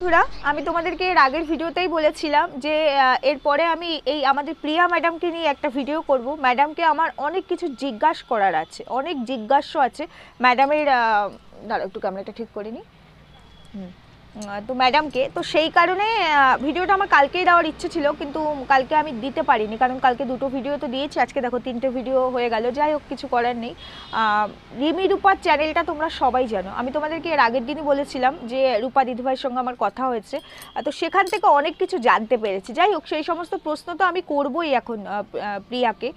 বন্ধুরা, আমি তোমাদেরকে এর আগের ভিডিওতেই বলেছিলাম যে এরপরে আমি এই আমাদের প্রিয়া ম্যাডামকে নিয়ে একটা ভিডিও করব। ম্যাডামকে আমার অনেক কিছু জিজ্ঞাসা করার আছে, অনেক জিজ্ঞাস্য আছে ম্যাডামের। দাঁড়াও একটু ক্যামেরাটা ঠিক করে নিই। তো ম্যাডামকে তো সেই কারণে ভিডিওটা আমার কালকেই দেওয়ার ইচ্ছে ছিল, কিন্তু কালকে আমি দিতে পারিনি, কারণ কালকে দুটো ভিডিও তো দিয়েছি, আজকে দেখো তিনটে ভিডিও হয়ে গেল। যাই হোক, কিছু করার নেই। রিমি রূপার চ্যানেলটা তোমরা সবাই জানো, আমি তোমাদেরকে এর আগের দিনই বলেছিলাম যে রূপা দিদিভাইয়ের সঙ্গে আমার কথা হয়েছে, তো সেখান থেকে অনেক কিছু জানতে পেরেছি। যাই হোক, সেই সমস্ত প্রশ্ন তো আমি করবোই এখন প্রিয়াকে।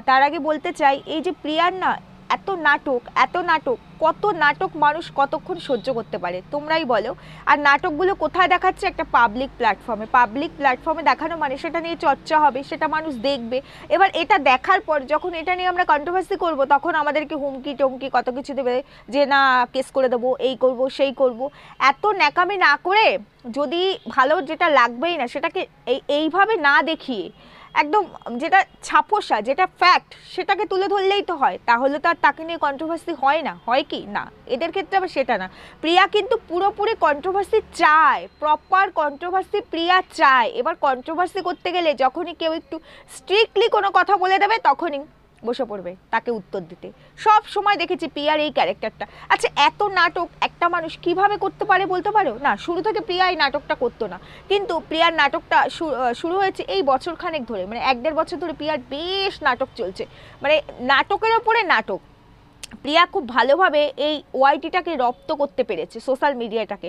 তার আগে বলতে চাই, এই যে প্রিয়ার না এত নাটক, এত নাটক, কত নাটক মানুষ কতক্ষণ সহ্য করতে পারে তোমরাই বলো। আর নাটকগুলো কোথায় দেখাচ্ছে? একটা পাবলিক প্ল্যাটফর্মে। পাবলিক প্ল্যাটফর্মে দেখানো মানে সেটা নিয়ে চর্চা হবে, সেটা মানুষ দেখবে। এবার এটা দেখার পর যখন এটা নিয়ে আমরা কন্ট্রোভার্সি করব, তখন আমাদেরকে হুমকি টমকি কত কিছু দেবে, যে না কেস করে দেবো, এই করব সেই করব। এত ন্যাকামি না করে, যদি ভালো যেটা লাগবেই না সেটাকে এইভাবে না দেখিয়ে একদম যেটা ছাপোষা, যেটা ফ্যাক্ট, সেটাকে তুলে ধরলেই তো হয়। তাহলে তো আর তাকে নিয়ে কন্ট্রোভার্সি হয় না, হয় কি না? এদের ক্ষেত্রে আবার সেটা না। প্রিয়া কিন্তু পুরোপুরি কন্ট্রোভার্সি চায়, প্রপার কন্ট্রোভার্সি প্রিয়া চায়। এবার কন্ট্রোভার্সি করতে গেলে যখনই কেউ একটু স্ট্রিক্টলি কোনো কথা বলে দেবে, তখনই বসে পড়বে তাকে উত্তর দিতে। সব সময় দেখেছি প্রিয়ার এই ক্যারেক্টারটা। আচ্ছা, এত নাটক একটা মানুষ কিভাবে করতে পারে বলতে পারো? না, শুরু থেকে প্রিয়া এই নাটকটা করতো না, কিন্তু প্রিয়ার নাটকটা শুরু হয়েছে এই বছর খানেক ধরে, মানে 1-1.5 বছর ধরে প্রিয়ার বেশ নাটক চলছে, মানে নাটকের ওপরে নাটক। প্রিয়া খুব ভালোভাবে এই ওয়াইটিটাকে রপ্ত করতে পেরেছে, সোশ্যাল মিডিয়াটাকে,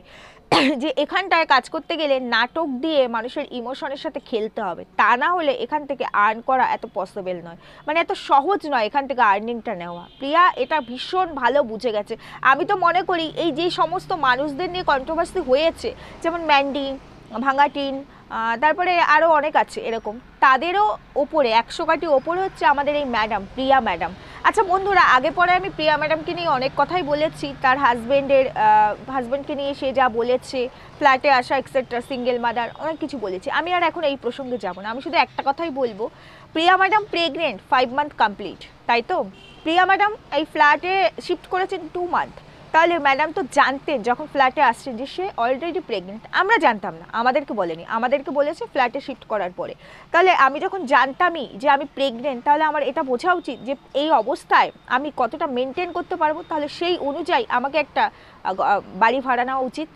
যে এখানটায় কাজ করতে গেলে নাটক দিয়ে মানুষের ইমোশনের সাথে খেলতে হবে, তা না হলে এখান থেকে আর্ন করা এত পসিবল নয়, মানে এত সহজ নয় এখান থেকে আর্নিংটা নেওয়া। প্রিয়া এটা ভীষণ ভালো বুঝে গেছে। আমি তো মনে করি এই যে সমস্ত মানুষদের নিয়ে কন্ট্রোভার্সি হয়েছে, যেমন ম্যান্ডি, ভাঙাটিন, তারপরে আরও অনেক আছে এরকম, তাদেরও ওপরে 100 কাটি ওপরে হচ্ছে আমাদের এই ম্যাডাম, প্রিয়া ম্যাডাম। আচ্ছা বন্ধুরা, আগে পরে আমি প্রিয়া ম্যাডামকে নিয়ে অনেক কথাই বলেছি, তার হাজব্যান্ডকে নিয়ে সে যা বলেছে, ফ্ল্যাটে আসা এক্সেট্রা, সিঙ্গেল মাদার, অনেক কিছু বলেছি। আমি আর এখন এই প্রসঙ্গে যাব না, আমি শুধু একটা কথাই বলবো, প্রিয়া ম্যাডাম প্রেগনেন্ট, 5 মান্থ কমপ্লিট, তাই তো? প্রিয়া ম্যাডাম এই ফ্ল্যাটে শিফট করেছেন 2 মান্থ। তাহলে ম্যাডাম তো জানতেন যখন ফ্ল্যাটে আসছেন যে সে অলরেডি প্রেগনেন্ট। আমরা জানতাম না, আমাদেরকে বলেনি, আমাদেরকে বলেছে ফ্ল্যাটে শিফট করার পরে। তাহলে আমি যখন জানতামই যে আমি প্রেগনেন্ট, তাহলে আমার এটা বোঝা উচিত যে এই অবস্থায় আমি কতটা মেনটেন করতে পারবো, তাহলে সেই অনুযায়ী আমাকে একটা বাড়ি ভাড়া নেওয়া উচিত,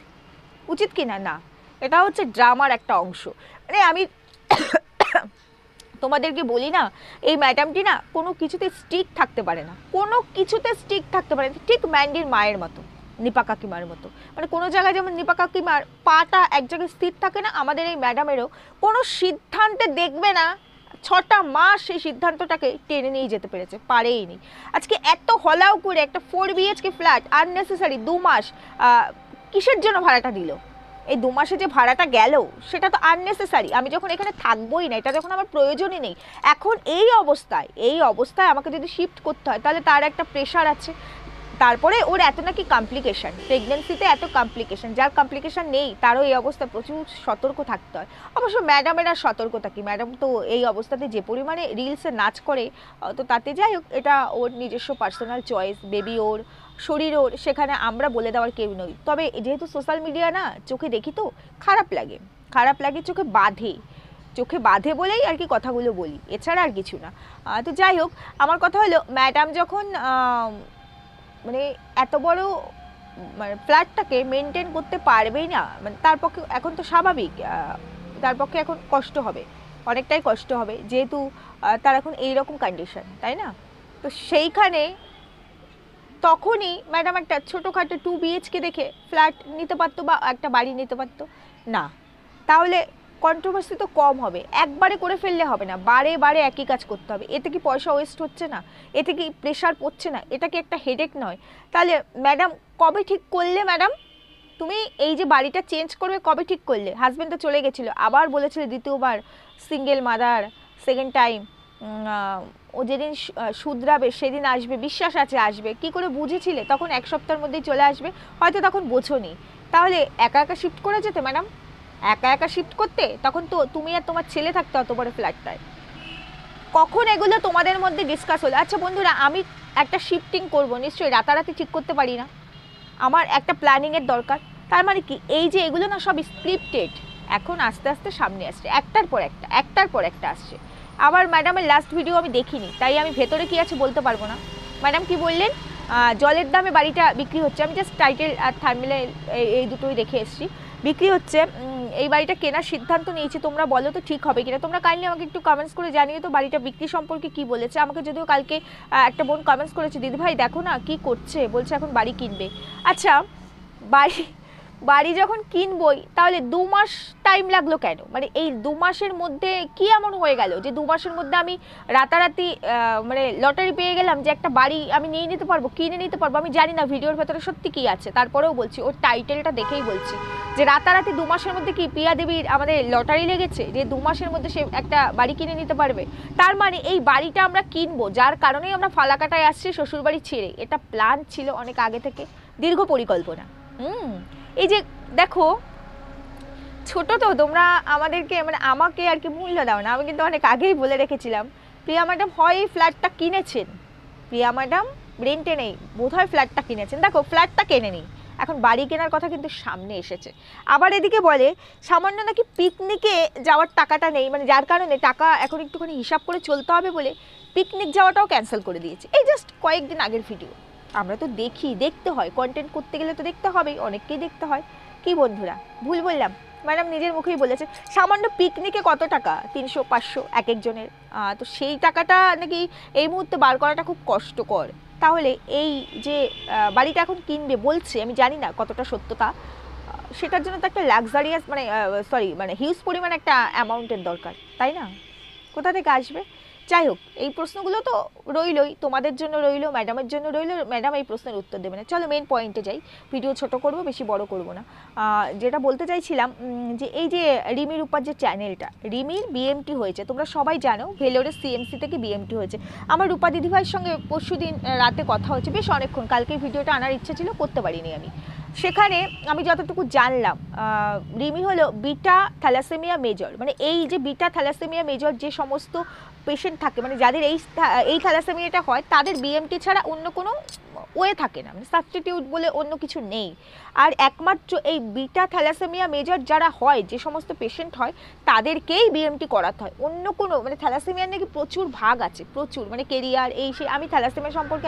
উচিত কি না? না, এটা হচ্ছে ড্রামার একটা অংশ। মানে আমি তোমাদেরকে বলি না, এই ম্যাডামটি না কোনো কিছুতে স্টিক থাকতে পারে না, কোনো কিছুতে স্টিক থাকতে পারে না, ঠিক ম্যান্ডির মায়ের মতো, নিপা কাকিমার মতো। মানে কোনো জায়গায় যেমন নিপা কাকিমার পাটা এক জায়গায় স্থির থাকে না, আমাদের এই ম্যাডামেরও কোনো সিদ্ধান্তে দেখবে না 6টা মাস সেই সিদ্ধান্তটাকে টেনে নিয়ে যেতে পেরেছে, পারেইনি। আজকে এত হলাও করে একটা 4 BHK ফ্ল্যাট আননেসেসারি 2 মাস কিসের জন্য ভাড়াটা দিল? এই 2 মাসে যে ভাড়াটা গেল সেটা তো আননেসেসারি। আমি যখন এখানে থাকবোই না, এটা যখন আমার প্রয়োজনই নেই, এখন এই অবস্থায় আমাকে যদি শিফট করতে হয়, তাহলে তার একটা প্রেশার আছে। তারপরে ওর এত নাকি কমপ্লিকেশন, প্রেগনেন্সিতে এত কমপ্লিকেশন, যার কমপ্লিকেশন নেই তারও এই অবস্থায় প্রচুর সতর্ক থাকতে হয়। অবশ্য ম্যাডামের আর সতর্কতা কি, ম্যাডাম তো এই অবস্থাতে যে পরিমাণে রিলসে নাচ করে, তো তাতে যাই হোক, এটা ওর নিজস্ব পার্সোনাল চয়েস, বেবি ওর, শরীর ওর, সেখানে আমরা বলে দেওয়ার কেউ নই। তবে যেহেতু সোশ্যাল মিডিয়া না, চোখে দেখি তো খারাপ লাগে, খারাপ লাগে, চোখে বাঁধে বলেই আর কি কথাগুলো বলি, এছাড়া আর কিছু না। তো যাই হোক, আমার কথা হলো ম্যাডাম যখন মানে এত বড় মানে ফ্ল্যাটটাকে মেনটেন করতে পারবেই না, মানে তার পক্ষে এখন তো স্বাভাবিক, তার পক্ষে এখন কষ্ট হবে, অনেকটাই কষ্ট হবে, যেহেতু তার এখন এইরকম কন্ডিশন, তাই না? তো সেইখানে তখনই ম্যাডাম একটা ছোটোখাটো 2 BHK দেখে ফ্ল্যাট নিতে পারতো বা একটা বাড়ি নিতে পারতো না? তাহলে কন্ট্রোভার্সি তো কম হবে, একবারে করে ফেললে হবে না, বারে বারে একই কাজ করতে হবে। এতে কি পয়সা ওয়েস্ট হচ্ছে না? এতে কি প্রেশার পড়ছে না? এটা কি একটা হেডেক নয়? তাহলে ম্যাডাম কবে ঠিক করলে? ম্যাডাম তুমি এই যে বাড়িটা চেঞ্জ করবে কবে ঠিক করলে? হাজব্যান্ড তো চলে গেছিলো, আবার বলেছিলে দ্বিতীয়বার সিঙ্গেল মাদার, সেকেন্ড টাইম, ও যেদিন শুধরাবে সেদিন আসবে, বিশ্বাস আছে আসবে। কি করে বুঝেছিলে তখন 1 সপ্তাহের মধ্যেই চলে আসবে? হয়তো তখন বোঝোনি। তাহলে একা একা শিফট করে যেতে ম্যাডাম, একা একা শিফট করতে, তখন তো তুমি আর তোমার ছেলে থাকতে অত বড় ফ্ল্যাটটায়। কখন এগুলো তোমাদের মধ্যে ডিসকাস হলো? আচ্ছা বন্ধুরা, আমি একটা শিফটিং করব, নিশ্চয়ই রাতারাতি ঠিক করতে পারি না, আমার একটা প্ল্যানিংয়ের দরকার। তার মানে কি এই যে এগুলো না সব স্ক্রিপ্টেড, এখন আস্তে আস্তে সামনে আসছে, একটার পর একটা আসছে। আবার ম্যাডামের লাস্ট ভিডিও আমি দেখিনি, তাই আমি ভেতরে কি আছে বলতে পারবো না। ম্যাডাম কি বললেন, জলের দামে বাড়িটা বিক্রি হচ্ছে, আমি জাস্ট টাইটেল আর থাম্বনেলে এই দুটোই দেখে এসেছি, বিক্রি হচ্ছে। এই বাড়িটা কেনার সিদ্ধান্ত নিয়েছি, তোমরা বলো তো ঠিক হবে কিনা। তোমরা কাইন্ডলি আমাকে একটু কমেন্টস করে জানিয়ে তো বাড়িটা বিক্রি সম্পর্কে কি বলেছে। আমাকে যদিও কালকে একটা বোন কমেন্টস করেছে, দিদি ভাই দেখো না কি করছে, বলছে এখন বাড়ি কিনবে। আচ্ছা, বাড়ি যখন কিনবই তাহলে 2 মাস টাইম লাগলো কেন? মানে এই 2 মাসের মধ্যে কি এমন হয়ে গেল যে 2 মাসের মধ্যে আমি রাতারাতি মানে লটারি পেয়ে গেলাম যে একটা বাড়ি আমি নিয়ে নিতে পারবো, কিনে নিতে পারবো? আমি জানি না ভিডিওর ভেতরে সত্যি কি আছে, তারপরেও বলছি, ওর টাইটেলটা দেখেই বলছি যে রাতারাতি 2 মাসের মধ্যে কি প্রিয়া দেবীর আমাদের লটারি লেগেছে যে 2 মাসের মধ্যে সে একটা বাড়ি কিনে নিতে পারবে? তার মানে এই বাড়িটা আমরা কিনবো, যার কারণেই আমরা ফালাকাটায় আসছি শ্বশুরবাড়ি ছেড়ে। এটা প্ল্যান ছিল অনেক আগে থেকে, দীর্ঘ পরিকল্পনা। এই যে দেখো, ছোট তো তোমরা আমাদেরকে মানে আমাকে আর কি মূল্য দাও না। আমি কিন্তু অনেক আগেই বলে রেখেছিলাম প্রিয়া ম্যাডাম হয় ফ্ল্যাটটা কিনেছেন, প্রিয়া ম্যাডাম রেন্টে নেই, বোধহয় ফ্ল্যাটটা কিনেছেন। দেখো ফ্ল্যাটটা কেনে নেই, এখন বাড়ি কেনার কথা কিন্তু সামনে এসেছে। আবার এদিকে বলে সামান্য নাকি পিকনিকে যাওয়ার টাকাটা নেই, মানে যার কারণে টাকা এখন একটুখানি হিসাব করে চলতে হবে বলে পিকনিক যাওয়াটাও ক্যান্সেল করে দিয়েছে। এই জাস্ট কয়েকদিন আগের ভিডিও। আমরা তো দেখতে হয়, কন্টেন্ট করতে গেলে তো দেখতে হবেই, অনেককেই দেখতে হয়। কি বন্ধুরা ভুল বললাম? ম্যাডাম নিজের মুখেই বলেছে সামান্য পিকনিকে কত টাকা, 300-500 এক একজনের। তো সেই টাকাটা নাকি এই মুহূর্তে বার করাটা খুব কষ্টকর। তাহলে এই যে বাড়িটা এখন কিনবে বলছে, আমি জানি না কতটা সত্যতা, সেটার জন্য তো একটা লাক্সারিয়াস মানে হিউজ পরিমাণ একটা অ্যামাউন্টের দরকার, তাই না? কোথা থেকে আসবে? যাই হোক, এই প্রশ্নগুলো তো রইলই, তোমাদের জন্য রইলো, ম্যাডামের জন্য রইলো। ম্যাডাম এই প্রশ্নের উত্তর দেবে না। চলো মেন পয়েন্টে যাই, ভিডিও ছোট করব, বেশি বড় করব না। যেটা বলতে চাইছিলাম যে এই যে রিমি রূপার যে চ্যানেলটা, রিমির বিএমটি হয়েছে, তোমরা সবাই জানো ভেলোরের সিএমসি থেকে বিএমটি হয়েছে। আমার রূপা দিদিভাইয়ের সঙ্গে পরশুদিন রাতে কথা হচ্ছে, বেশ অনেকক্ষণ, কালকে ভিডিওটা আনার ইচ্ছে ছিল, করতে পারিনি আমি। সেখানে আমি যতটুকু জানলাম রিমি হলো বিটা থ্যালাসেমিয়া মেজর, মানে এই যে বিটা থ্যালাসেমিয়া মেজর যে সমস্ত পেশেন্ট থাকে, মানে যাদের এই থ্যালাসেমিয়াটা হয় তাদের বিএমটি ছাড়া অন্য কোনো ওয়ে থাকে না, মানে সাবস্টিটিউট বলে অন্য কিছু নেই। আর একমাত্র এই বিটা থ্যালাসেমিয়া মেজর যারা হয়, যে সমস্ত পেশেন্ট হয় তাদেরকেই বিএমটি করাতে হয়। অন্য কোনো মানে থ্যালাসেমিয়ার নাকি প্রচুর ভাগ আছে, প্রচুর, মানে কেরিয়ার এই সেই। আমি থ্যালাসেমিয়া সম্পর্কে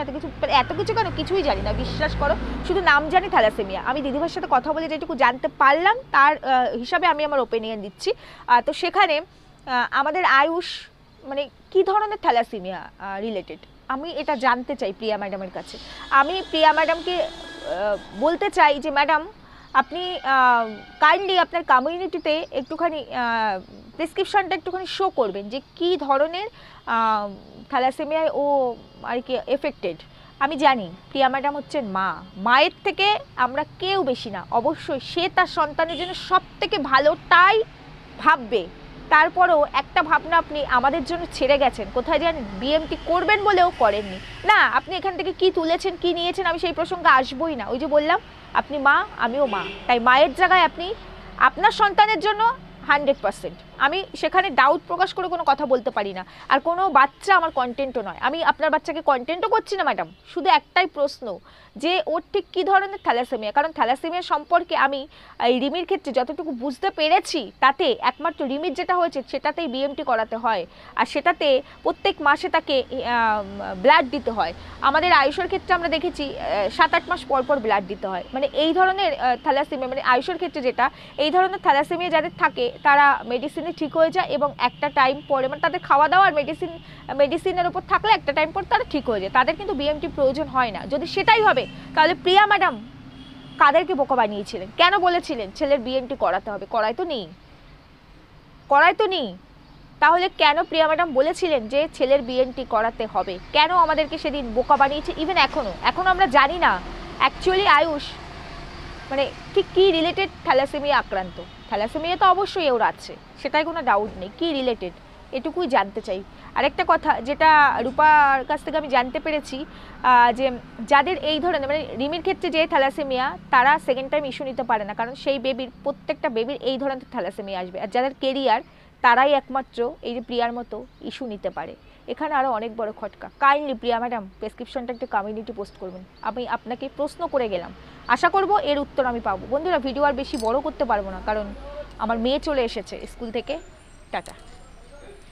এত কিছু কেন কিছুই জানি না, বিশ্বাস করো, শুধু নাম জানি থ্যালাসেমিয়া। আমি দিদিভাইয়ের সাথে কথা বলে যেটুকু জানতে পারলাম তার হিসাবে আমি আমার ওপিনিয়ন দিচ্ছি। তো সেখানে আমাদের আয়ুষ মানে কি ধরনের থ্যালাসেমিয়া রিলেটেড আমি এটা জানতে চাই প্রিয়া ম্যাডামের কাছে। আমি প্রিয়া ম্যাডামকে বলতে চাই যে ম্যাডাম আপনি কাইন্ডলি আপনার কমিউনিটিতে একটুখানি প্রেসক্রিপশনটা একটুখানি শো করবেন যে কী ধরনের থ্যালাসেমিয়ায় ও আর কি এফেক্টেড। আমি জানি প্রিয়া ম্যাডাম হচ্ছেন মা, মায়ের থেকে আমরা কেউ বেশি না, অবশ্যই সে তার সন্তানের জন্য সব থেকে ভালোটাই ভাববে। তারপরেও একটা ভাবনা আপনি আমাদের জন্য ছেড়ে গেছেন, কোথায় জানেন? বিএমটি করবেন বলেও করেননি। না, আপনি এখান থেকে কি তুলেছেন কি নিয়েছেন আমি সেই প্রসঙ্গে আসবই না। ওই যে বললাম আপনি মা, আমিও মা, তাই মায়ের জায়গায় আপনি আপনার সন্তানের জন্য 100%। আমি সেখানে ডাউট প্রকাশ করে কোনো কথা বলতে পারি না। আর কোনো বাচ্চা আমার কন্টেন্টও নয়, আমি আপনার বাচ্চাকে কন্টেন্টও করছি না ম্যাডাম। শুধু একটাই প্রশ্ন যে ওর ঠিক কী ধরনের থ্যালাসেমিয়া, কারণ থ্যালাসেমিয়া সম্পর্কে আমি এই রিমির ক্ষেত্রে যতটুকু বুঝতে পেরেছি তাতে একমাত্র রিমির যেটা হয়েছে সেটাতেই বিএমটি করাতে হয়, আর সেটাতে প্রত্যেক মাসে তাকে ব্লাড দিতে হয়। আমাদের আয়ুষের ক্ষেত্রে আমরা দেখেছি 7-8 মাস পর পর ব্লাড দিতে হয়। মানে এই ধরনের থ্যালাসেমিয়া, মানে আয়ুষের ক্ষেত্রে যেটা, এই ধরনের থ্যালাসেমিয়া যাদের থাকে তারা মেডিসিনে ঠিক হয়ে যায় এবং একটা টাইম পরে, মানে তাদের খাওয়া দাওয়া আর মেডিসিনের উপর থাকলে একটা টাইম পর তারা ঠিক হয়ে যায়, তাদের কিন্তু বিএমটি প্রয়োজন হয় না। যদি সেটাই হবে তাহলে প্রিয়া ম্যাডাম কাদেরকে বোকা বানিয়েছিলেন? কেন বলেছিলেন ছেলের বিএমটি করাতে হবে? করাই তো নেই। তাহলে কেন প্রিয়া ম্যাডাম বলেছিলেন যে ছেলের বিএমটি করাতে হবে? কেন আমাদেরকে সেদিন বোকা বানিয়েছে? ইভেন এখনো আমরা জানি না অ্যাকচুয়ালি আয়ুষ মানে ঠিক কী রিলেটেড থ্যালাসেমিয়া আক্রান্ত। থ্যালাসেমিয়া তো অবশ্যই ওর আছে, সেটাই কোনো ডাউট নেই, কী রিলেটেড এটুকুই জানতে চাই। আরেকটা কথা যেটা রূপার কাছ থেকে আমি জানতে পেরেছি যে যাদের এই ধরনের মানে রিমির ক্ষেত্রে যে থ্যালাসেমিয়া, তারা সেকেন্ড টাইম ইস্যু নিতে পারে না, কারণ সেই প্রত্যেকটা বেবির এই ধরনের থ্যালাসেমিয়া আসবে। আর যাদের কেরিয়ার তারাই একমাত্র এই যে প্রিয়ার মতো ইস্যু নিতে পারে। এখানে আরও অনেক বড় খটকা। কাইন্ডলি প্রিয়া ম্যাডাম প্রেসক্রিপশনটা একটু কমিউনিটি পোস্ট করবেন। আমি আপনাকে প্রশ্ন করে গেলাম, আশা করব এর উত্তর আমি পাবো। বন্ধুরা ভিডিও আর বেশি বড় করতে পারবো না, কারণ আমার মেয়ে চলে এসেছে স্কুল থেকে। টাটা।